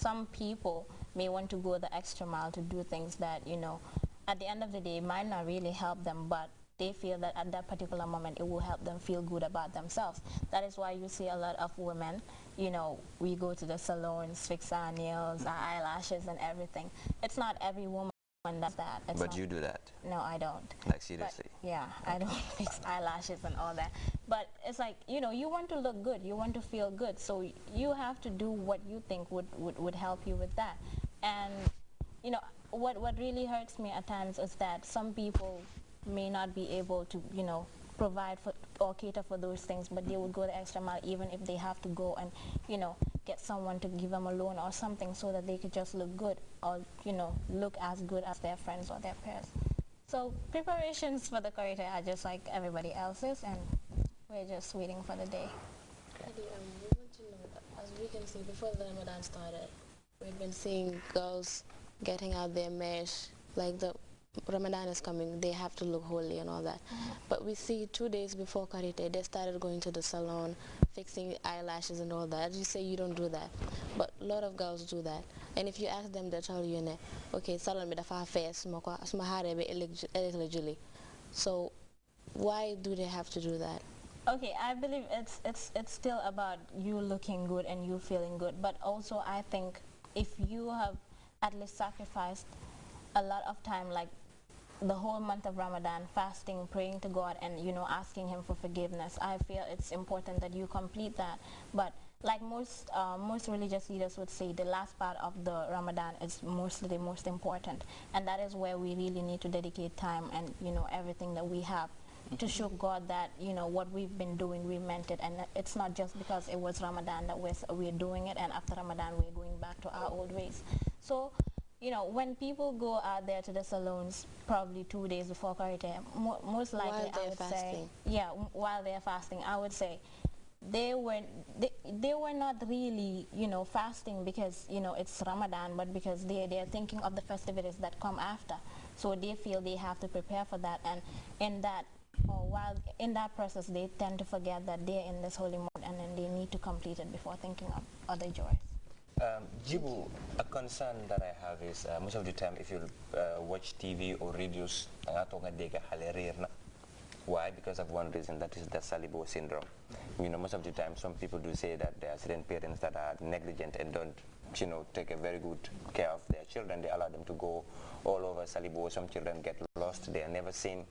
some people may want to go the extra mile to do things that, you know, at the end of the day might not really help them, but they feel that at that particular moment it will help them feel good about themselves. That is why you see a lot of women, you know, we go to the salons, fix our nails, our eyelashes and everything. It's not every woman does that. It's But not, you do that? no, I don't. Like seriously? But, yeah, I don't fix eyelashes and all that. But it's like, you know, you want to look good, you want to feel good, so you have to do what you think would help you with that. And, you know, what really hurts me at times is that some people may not be able to, you know, provide for or cater for those things, but they would go the extra mile even if they have to go and, you know, get someone to give them a loan or something so that they could just look good or, you know, look as good as their friends or their peers. So preparations for the Karite are just like everybody else's, and we're just waiting for the day. We want to know that, as we can see, before the Ramadan started, we've been seeing girls getting out their mesh, like the Ramadan is coming, they have to look holy and all that. But we see 2 days before Karite, they started going to the salon, fixing eyelashes and all that. You say you don't do that, but a lot of girls do that. And if you ask them, they tell you, okay, salon me dafa face, suma haare be eligible. So why do they have to do that? Okay, I believe it's still about you looking good and you feeling good, but also I think if you have at least sacrificed a lot of time, like the whole month of Ramadan, fasting, praying to God, and, you know, asking Him for forgiveness, I feel it's important that you complete that. But like most religious leaders would say, the last part of the Ramadan is mostly the most important, and that is where we really need to dedicate time and, you know, everything that we have to show God that, you know, what we've been doing, we meant it, and it's not just because it was Ramadan that we're doing it, and after Ramadan we're going back to our old ways. So, you know, when people go out there to the salons probably 2 days before Karite, most likely I would say, yeah, while they're fasting, I would say they were not really, you know, fasting because, you know, it's Ramadan, but because they're thinking of the festivities that come after. So they feel they have to prepare for that, and in that, while in that process, they tend to forget that they're in this holy mode, and then they need to complete it before thinking of other joys. Jibu, a concern that I have is most of the time if you watch TV or radios, why? Because of one reason, that is the Salibo syndrome. You know, most of the time some people do say that there are certain parents that are negligent and don't, you know, take a very good care of their children. They allow them to go all over Salibo. Some children get lost, they are never seen.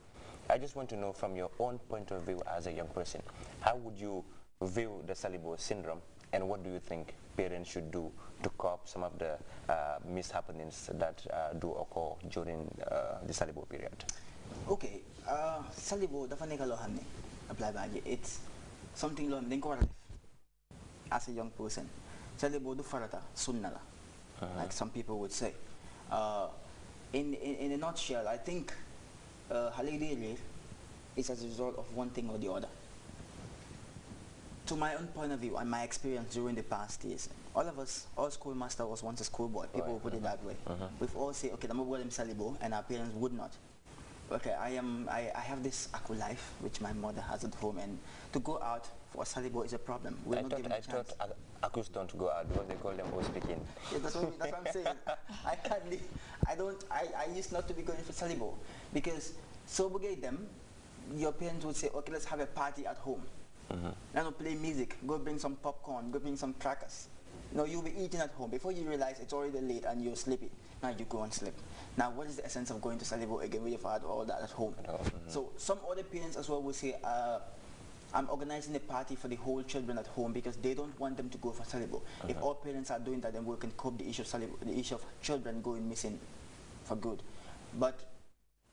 I just want to know from your own point of view as a young person, how would you view the Salibo syndrome, and what do you think parents should do to cope some of the mishappenings that do occur during the Salibo period? Okay, Salibo dafa nekk loo xam ne apply baaje, it's something loo xam ne dañ ko war a def as a young person. Salibo du farata, sunna la, like some people would say. In a nutshell, I think Halil is as a result of one thing or the other. To my own point of view and my experience during the past years, all of us, all schoolmaster was once a schoolboy. People would put it that way. We've all say, okay, I'm going to Salibo, and our parents would not. Okay, I have this aqua life which my mother has at home, and to go out for Salibo is a problem. I thought Akus don't go out because they call them speaking. Yeah, that's what I'm saying. I can't leave. I used not to be going for Salibo because so them, your parents would say, okay, let's have a party at home. Now play music, go bring some popcorn, go bring some crackers. No, you'll be eating at home. Before you realize it's already late and you're sleepy. Now you go and sleep. Now what is the essence of going to Salibo again when you've had all that at home? So some other parents as well will say, I'm organizing a party for the whole children at home because they don't want them to go for Salibo. If all parents are doing that, then we can cope the issue of Salibo, the issue of children going missing for good. But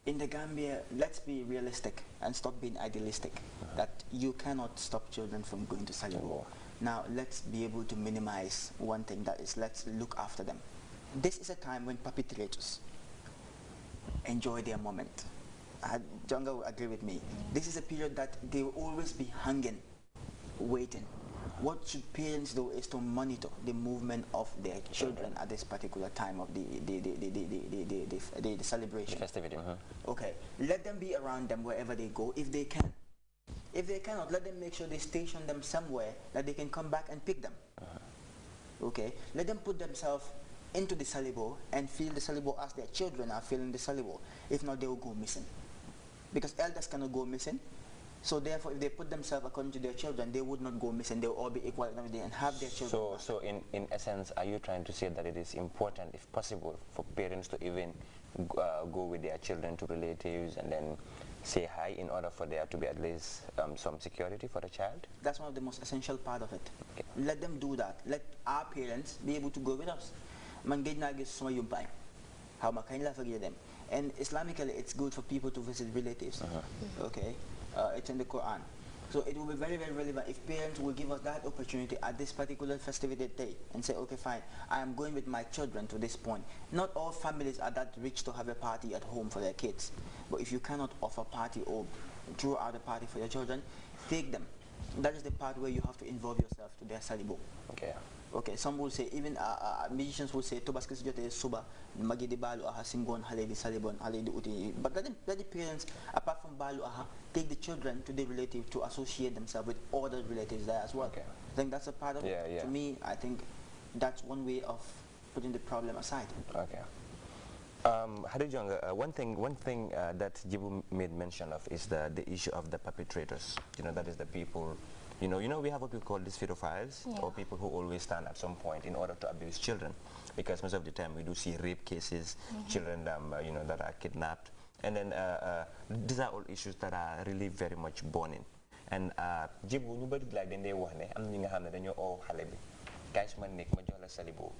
in the Gambia, let's be realistic and stop being idealistic. That you cannot stop children from going to Salibo. Now, let's be able to minimize one thing, that is, let's look after them. This is a time when perpetrators enjoy their moment. Jonga will agree with me. This is a period that they will always be hanging, waiting. What should parents do is to monitor the movement of their children at this particular time of the celebration. The festivity. Okay, let them be around them wherever they go if they can. If they cannot, let them make sure they station them somewhere that they can come back and pick them. Okay, let them put themselves into the salibo and feel the salibo as their children are feeling the salibo. If not, they will go missing. Because elders cannot go missing. So therefore, if they put themselves according to their children, they would not go missing. They will all be equal and everything and have their children. So in essence, are you trying to say that it is important, if possible, for parents to even go with their children to relatives and then say hi in order for there to be at least some security for the child? That's one of the most essential part of it. Okay. Let them do that. Let our parents be able to go with us. Man gej na gis suma yumpay. How ma kain la forgive them. And Islamically, it's good for people to visit relatives. Okay, it's in the Quran. So it will be very, very relevant if parents will give us that opportunity at this particular festivity day and say, okay, fine, I am going with my children to this point. Not all families are that rich to have a party at home for their kids. But if you cannot offer party or throw out a party for your children, take them. That is the part where you have to involve yourself to their salibo. Okay. Okay, some will say, even musicians will say, Tobaskis jote suba, magi di balu aha singon, hale di salibon, hale di uti. But let the parents, apart from balu aha, take the children to the relative to associate themselves with other relatives there as well. Okay. I think that's a part of it. Yeah. To me, I think that's one way of putting the problem aside. Okay. Hadijong, one thing that Jibu made mention of is the issue of the perpetrators. You know, that is the people. You know, we have what we call these pedophiles, or people who always stand at some point in order to abuse children, because most of the time we do see rape cases, children, you know, that are kidnapped, and then these are all issues that are really very much burning. And Jibu, nobody like then they want it. I'm going to all halebi, guys, man, Nick, majola salibo,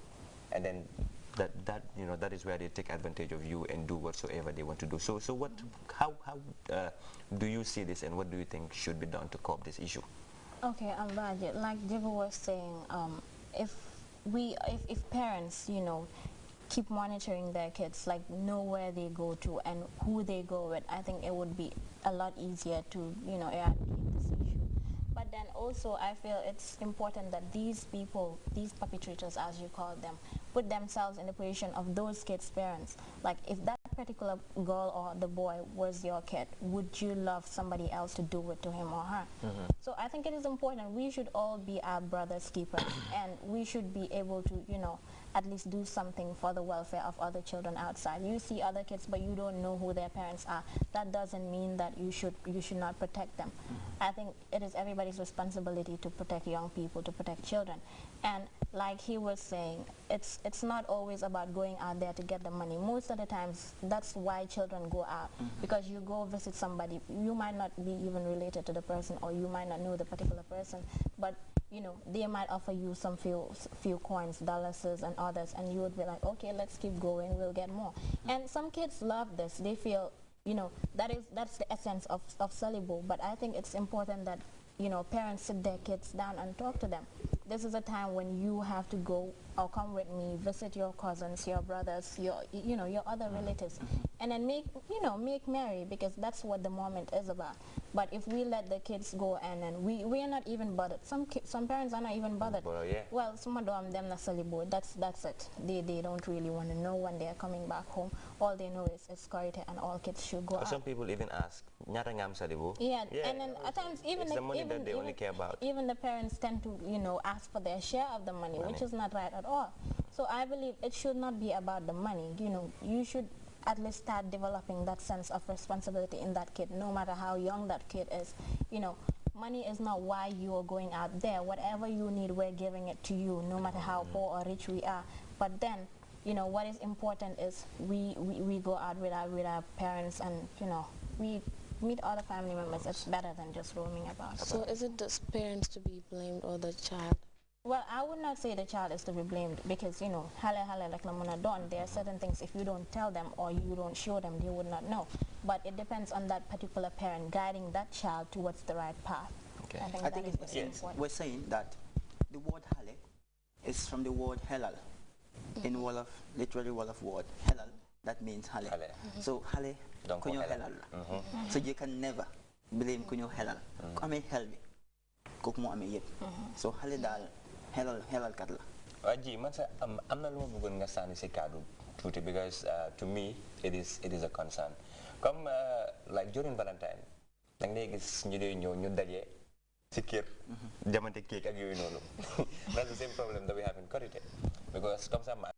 and then that you know, that is where they take advantage of you and do whatsoever they want to do. So how do you see this, and what do you think should be done to curb this issue? Okay, like Jibu was saying, if parents, you know, keep monitoring their kids, like know where they go to and who they go with, I think it would be a lot easier to, you know, eradicate this issue. But then also I feel it's important that these people, these perpetrators as you call them, put themselves in the position of those kids' parents. Like if that particular girl or the boy was your kid, would you love somebody else to do it to him or her? So I think it is important. We should all be our brother's keepers and we should be able to, you know, at least do something for the welfare of other children outside. You see other kids but you don't know who their parents are. That doesn't mean that you should not protect them. I think it is everybody's responsibility to protect young people, to protect children. And like he was saying, it's not always about going out there to get the money. Most of the times that's why children go out, because you go visit somebody, you might not be even related to the person or you might not know the particular person, but you know, they might offer you some few coins, dollars and others, and you would be like, okay, let's keep going, we'll get more. And some kids love this. They feel, you know, that's the essence of salibo. But I think it's important that, you know, parents sit their kids down and talk to them. This is a time when you have to go or come with me, visit your cousins, your brothers, your other relatives, and then make merry, because that's what the moment is about. But if we let the kids go and then we are not even bothered. Some parents are not even bothered. Well, some of them na salibo. That's it. They don't really want to know when they are coming back home. All they know is it's Korite and all kids should go out. Some people even ask, "Nyata ngam salibo?" Yeah, and then at times even the money that they only care about. Even the parents tend to, you know, ask for their share of the money, which is not right at all. So I believe it should not be about the money. You know, you should at least start developing that sense of responsibility in that kid, no matter how young that kid is. You know, money is not why you are going out there. Whatever you need, we're giving it to you, no matter how poor or rich we are. But then, you know, what is important is we go out with our parents, and you know, we meet other family members. It's better than just roaming about. So is it the parents to be blamed or the child? Well, I would not say the child is to be blamed, because, you know, like lamuna don, there are certain things if you don't tell them or you don't show them, they would not know. But it depends on that particular parent guiding that child towards the right path. Okay. I think it's important. We're saying that the word hale is from the word halal. In Wolof, literally Wolof word, halal, that means hale. So hale, kunyo halal. So you can never blame kunyo halal. Kame helbi, kukmo ame yep. So hale dal, halal katla. Aji, I'm not going to say this because to me it is a concern. Come like during Valentine, nang is new daje secure jamante cake ak yooyu noonu. That's the same problem that we have in Korité because comme ça